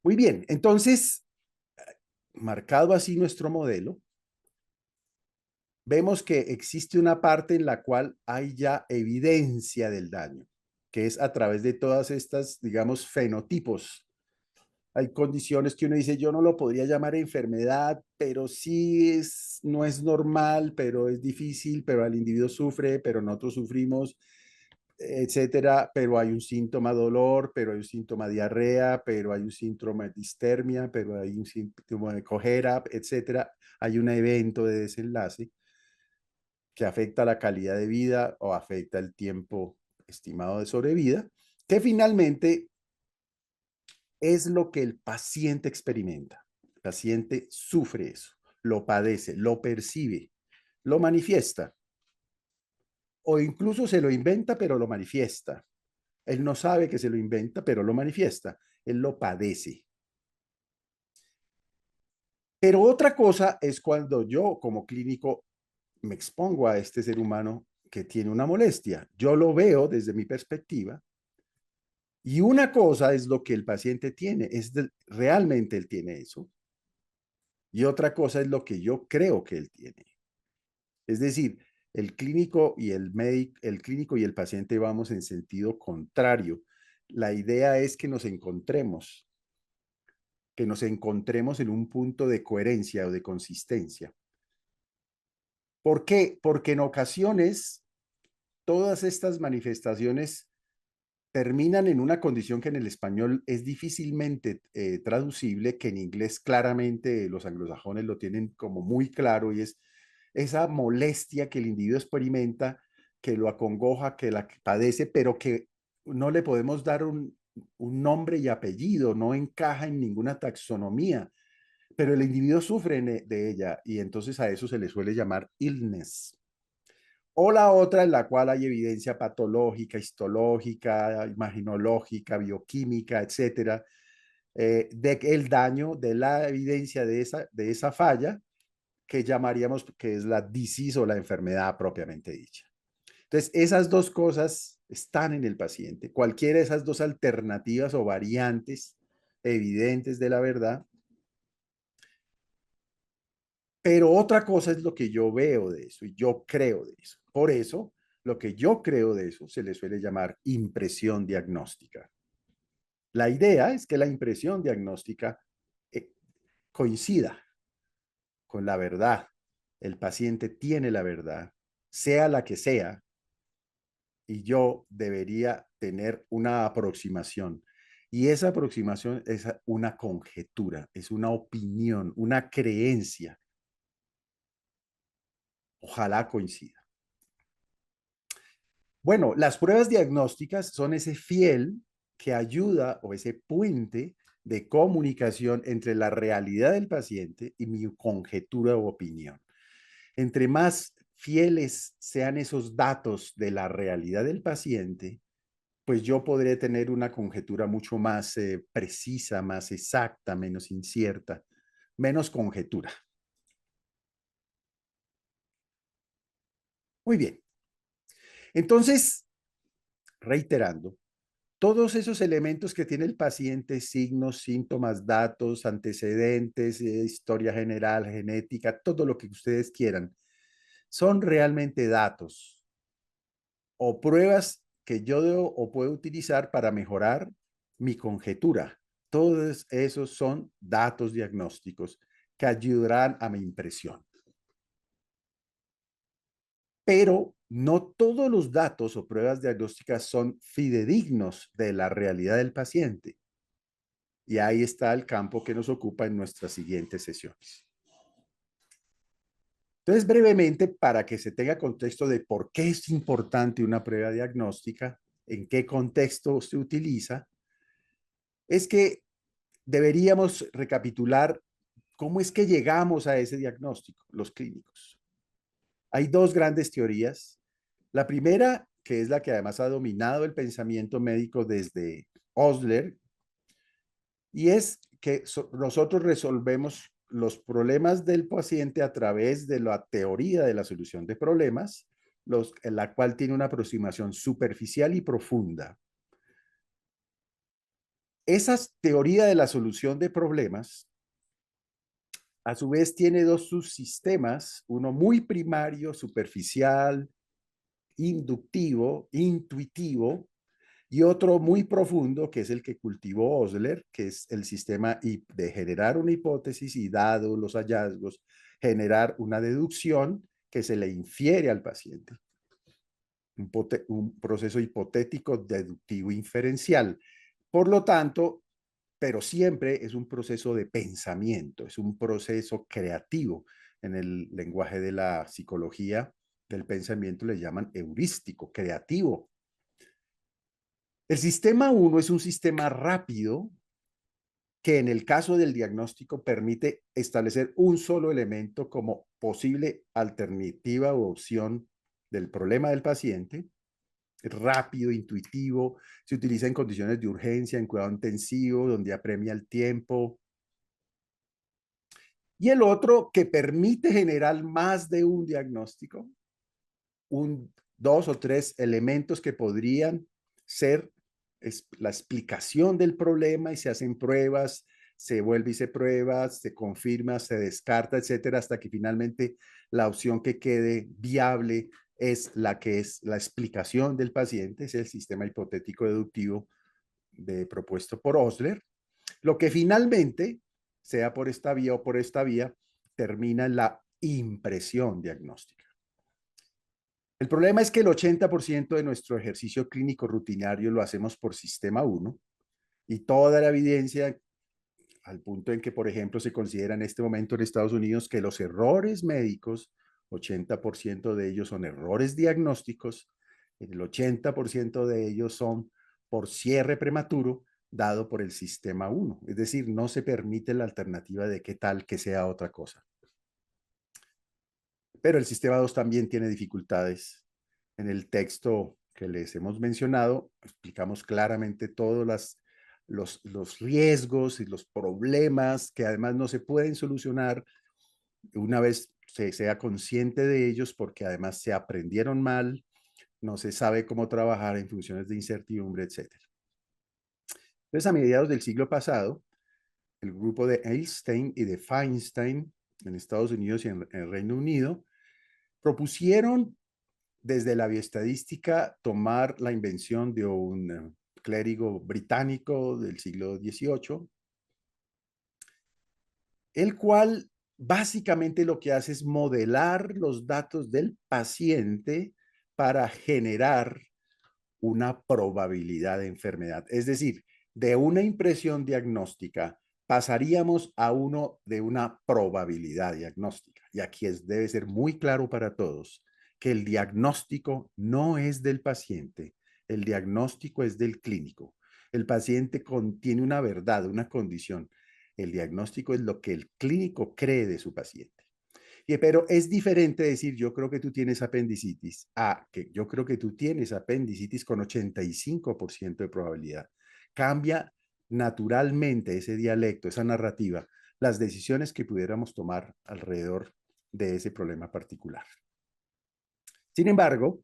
Muy bien, entonces, marcado así nuestro modelo, vemos que existe una parte en la cual hay ya evidencia del daño, que es a través de todas estas, digamos, fenotipos. Hay condiciones que uno dice, yo no lo podría llamar enfermedad, pero sí es, no es normal, pero es difícil, pero el individuo sufre, pero nosotros sufrimos, etcétera, pero hay un síntoma dolor, pero hay un síntoma diarrea, pero hay un síntoma de distermia, pero hay un síntoma de cojera, etcétera. Hay un evento de desenlace que afecta la calidad de vida o afecta el tiempo estimado de sobrevida, que finalmente es lo que el paciente experimenta. El paciente sufre eso, lo padece, lo percibe, lo manifiesta o incluso se lo inventa, pero lo manifiesta. Él no sabe que se lo inventa, pero lo manifiesta. Él lo padece. Pero otra cosa es cuando yo como clínico me expongo a este ser humano que tiene una molestia. Yo lo veo desde mi perspectiva y una cosa es lo que el paciente tiene, realmente él tiene eso, y otra cosa es lo que yo creo que él tiene. Es decir, el clínico y el médico, el clínico y el paciente vamos en sentido contrario. La idea es que nos encontremos en un punto de coherencia o de consistencia. ¿Por qué? Porque en ocasiones todas estas manifestaciones terminan en una condición que en el español es difícilmente traducible, que en inglés claramente los anglosajones lo tienen como muy claro, y es esa molestia que el individuo experimenta, que lo acongoja, que la padece, pero que no le podemos dar un nombre y apellido, no encaja en ninguna taxonomía, pero el individuo sufre de ella y entonces a eso se le suele llamar illness. O la otra en la cual hay evidencia patológica, histológica, imaginológica, bioquímica, etcétera, de el daño, de la evidencia de esa falla que llamaríamos que es la disease o la enfermedad propiamente dicha. Entonces, esas dos cosas están en el paciente. Cualquiera de esas dos alternativas o variantes evidentes de la verdad. Pero otra cosa es lo que yo veo de eso y yo creo de eso. Por eso, lo que yo creo de eso se le suele llamar impresión diagnóstica. La idea es que la impresión diagnóstica eh, coincida con la verdad. El paciente tiene la verdad, sea la que sea, y yo debería tener una aproximación. Y esa aproximación es una conjetura, es una opinión, una creencia. Ojalá coincida. Bueno, las pruebas diagnósticas son ese fiel que ayuda o ese puente de comunicación entre la realidad del paciente y mi conjetura u opinión. Entre más fieles sean esos datos de la realidad del paciente, pues yo podré tener una conjetura mucho más precisa, más exacta, menos incierta, menos conjetura. Muy bien. Entonces, reiterando, todos esos elementos que tiene el paciente, signos, síntomas, datos, antecedentes, historia general, genética, todo lo que ustedes quieran, son realmente datos o pruebas que yo debo o puedo utilizar para mejorar mi conjetura. Todos esos son datos diagnósticos que ayudarán a mi impresión. Pero no todos los datos o pruebas diagnósticas son fidedignos de la realidad del paciente. Y ahí está el campo que nos ocupa en nuestras siguientes sesiones. Entonces, brevemente, para que se tenga contexto de por qué es importante una prueba diagnóstica, en qué contexto se utiliza, es que deberíamos recapitular cómo es que llegamos a ese diagnóstico, los clínicos. Hay dos grandes teorías. La primera, que es la que además ha dominado el pensamiento médico desde Osler, y es que nosotros resolvemos los problemas del paciente a través de la teoría de la solución de problemas, en la cual tiene una aproximación superficial y profunda. Esa teoría de la solución de problemas, a su vez, tiene dos subsistemas, uno muy primario, superficial, inductivo, intuitivo, y otro muy profundo, que es el que cultivó Osler, que es el sistema de generar una hipótesis y, dado los hallazgos, generar una deducción que se le infiere al paciente. Un proceso hipotético deductivo inferencial. Por lo tanto, pero siempre es un proceso de pensamiento, es un proceso creativo. En el lenguaje de la psicología del pensamiento le llaman heurístico, creativo. El sistema 1 es un sistema rápido que en el caso del diagnóstico permite establecer un solo elemento como posible alternativa o opción del problema del paciente. Rápido, intuitivo, se utiliza en condiciones de urgencia, en cuidado intensivo, donde apremia el tiempo. Y el otro que permite generar más de un diagnóstico, dos o tres elementos que podrían ser la explicación del problema, y se hacen pruebas, se vuelve y se prueba, se confirma, se descarta, etcétera, hasta que finalmente la opción que quede viable es la que es la explicación del paciente, es el sistema hipotético deductivo propuesto por Osler, lo que finalmente, sea por esta vía o por esta vía, termina en la impresión diagnóstica. El problema es que el 80% de nuestro ejercicio clínico rutinario lo hacemos por sistema 1, y toda la evidencia, al punto en que, por ejemplo, se considera en este momento en Estados Unidos que los errores médicos, 80% de ellos son errores diagnósticos, el 80% de ellos son por cierre prematuro dado por el sistema 1. Es decir, no se permite la alternativa de qué tal que sea otra cosa. Pero el sistema 2 también tiene dificultades. En el texto que les hemos mencionado, explicamos claramente todos los riesgos y los problemas que además no se pueden solucionar una vez se sea consciente de ellos, porque además se aprendieron mal, no se sabe cómo trabajar en funciones de incertidumbre, etc. Entonces, a mediados del siglo pasado, el grupo de Einstein y de Feinstein en Estados Unidos y en el Reino Unido propusieron desde la bioestadística tomar la invención de un clérigo británico del siglo XVIII, el cual básicamente lo que hace es modelar los datos del paciente para generar una probabilidad de enfermedad. Es decir, de una impresión diagnóstica pasaríamos a uno de una probabilidad diagnóstica. Y aquí debe ser muy claro para todos que el diagnóstico no es del paciente, el diagnóstico es del clínico. El paciente contiene una verdad, una condición. El diagnóstico es lo que el clínico cree de su paciente. Pero es diferente decir yo creo que tú tienes apendicitis a que yo creo que tú tienes apendicitis con 85% de probabilidad. Cambia naturalmente ese dialecto, esa narrativa, las decisiones que pudiéramos tomar alrededor de ese problema particular. Sin embargo,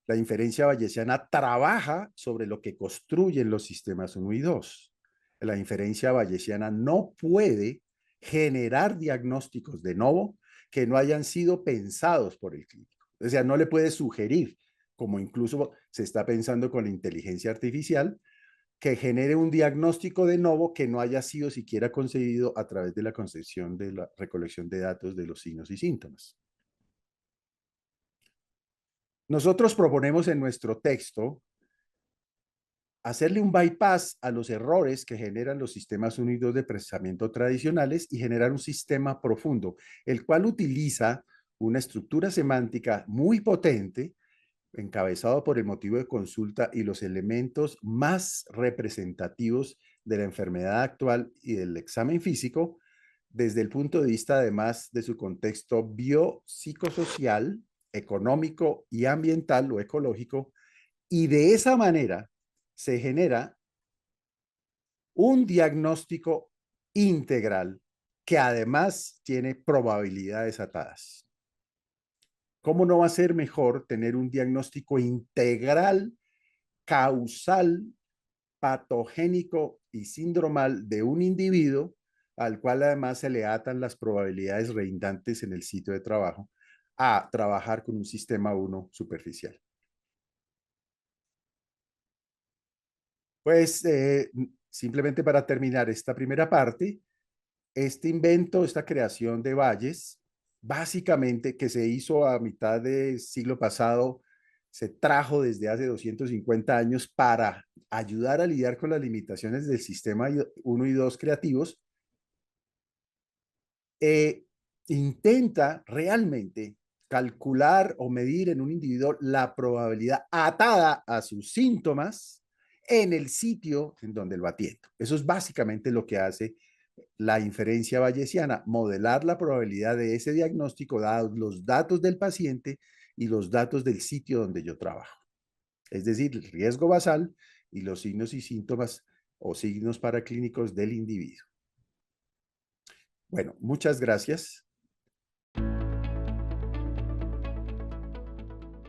la inferencia bayesiana trabaja sobre lo que construyen los sistemas 1 y 2. La inferencia bayesiana no puede generar diagnósticos de nuevo que no hayan sido pensados por el clínico. O sea, no le puede sugerir, como incluso se está pensando con la inteligencia artificial, que genere un diagnóstico de nuevo que no haya sido siquiera concebido a través de la concepción de la recolección de datos de los signos y síntomas. Nosotros proponemos en nuestro texto hacerle un bypass a los errores que generan los sistemas unidos de procesamiento tradicionales y generar un sistema profundo, el cual utiliza una estructura semántica muy potente, encabezado por el motivo de consulta y los elementos más representativos de la enfermedad actual y del examen físico, desde el punto de vista además de su contexto biopsicosocial, económico y ambiental o ecológico, y de esa manera se genera un diagnóstico integral que además tiene probabilidades atadas. ¿Cómo no va a ser mejor tener un diagnóstico integral, causal, patogénico y síndromal de un individuo al cual además se le atan las probabilidades reindantes en el sitio de trabajo a trabajar con un sistema 1 superficial. Pues simplemente para terminar esta primera parte, este invento, esta creación de valles, básicamente que se hizo a mitad del siglo pasado, se trajo desde hace 250 años para ayudar a lidiar con las limitaciones del sistema 1 y 2 creativos, eh, intenta realmente calcular o medir en un individuo la probabilidad atada a sus síntomas en el sitio en donde lo atiendo. Eso es básicamente lo que hace la inferencia bayesiana, modelar la probabilidad de ese diagnóstico dados los datos del paciente y los datos del sitio donde yo trabajo. Es decir, el riesgo basal y los signos y síntomas o signos paraclínicos del individuo. Bueno, muchas gracias.